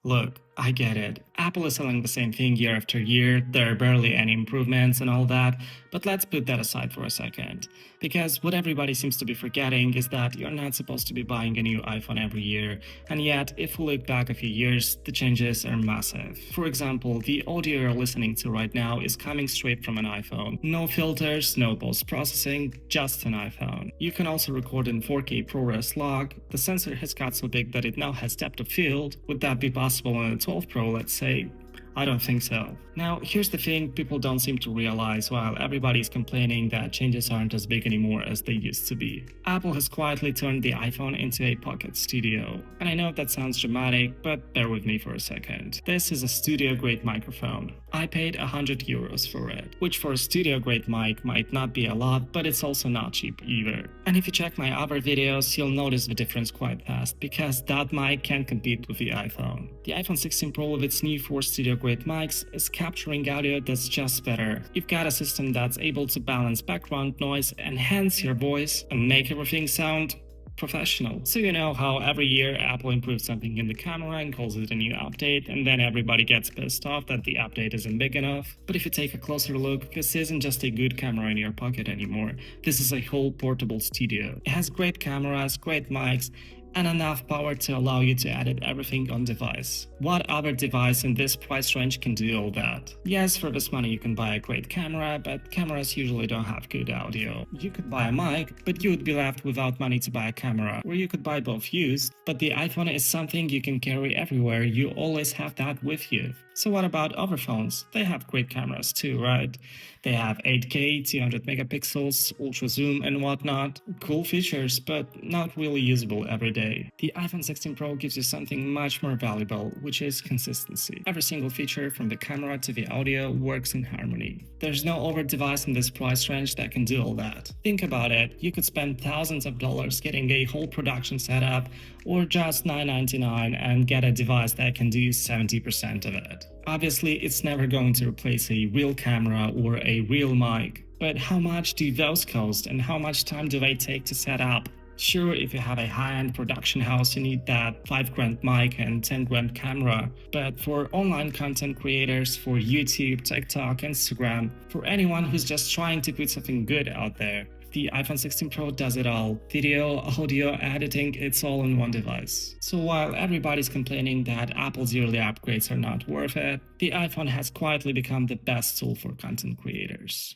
Look, I get it. Apple is selling the same thing year after year, there are barely any improvements and all that, but let's put that aside for a second. Because what everybody seems to be forgetting is that you're not supposed to be buying a new iPhone every year, and yet, if we look back a few years, the changes are massive. For example, the audio you're listening to right now is coming straight from an iPhone. No filters, no post-processing, just an iPhone. You can also record in 4K ProRes log, the sensor has got so big that it now has depth of field. Would that be possible on a 12 Pro, let's say? I don't think so. Now, here's the thing people don't seem to realize while everybody's complaining that changes aren't as big anymore as they used to be. Apple has quietly turned the iPhone into a pocket studio. And I know that sounds dramatic, but bear with me for a second. This is a studio-grade microphone. I paid €100 for it, which for a studio-grade mic might not be a lot, but it's also not cheap either. And if you check my other videos, you'll notice the difference quite fast, because that mic can't compete with the iPhone. The iPhone 16 Pro with its new 4 studio-grade mics is capturing audio that's just better. You've got a system that's able to balance background noise, enhance your voice, and make everything sound professional. So you know how every year Apple improves something in the camera and calls it a new update, and then everybody gets pissed off that the update isn't big enough? But if you take a closer look, this isn't just a good camera in your pocket anymore. This is a whole portable studio. It has great cameras, great mics, and enough power to allow you to edit everything on device. What other device in this price range can do all that? Yes, for this money you can buy a great camera, but cameras usually don't have good audio. You could buy a mic, but you would be left without money to buy a camera. Or you could buy both used, but the iPhone is something you can carry everywhere, you always have that with you. So what about other phones? They have great cameras too, right? They have 8K, 200 megapixels, ultra zoom and whatnot. Cool features, but not really usable every day. The iPhone 16 Pro gives you something much more valuable, which is consistency. Every single feature from the camera to the audio works in harmony. There's no other device in this price range that can do all that. Think about it, you could spend thousands of dollars getting a whole production setup, or just $999 and get a device that can do 70% of it. Obviously, it's never going to replace a real camera or a real mic, but how much do those cost and how much time do they take to set up? Sure, if you have a high-end production house, you need that $5,000 mic and $10,000 camera, but for online content creators, for YouTube, TikTok, Instagram, for anyone who's just trying to put something good out there, the iPhone 16 Pro does it all. Video, audio, editing, it's all in one device. So while everybody's complaining that Apple's yearly upgrades are not worth it, the iPhone has quietly become the best tool for content creators.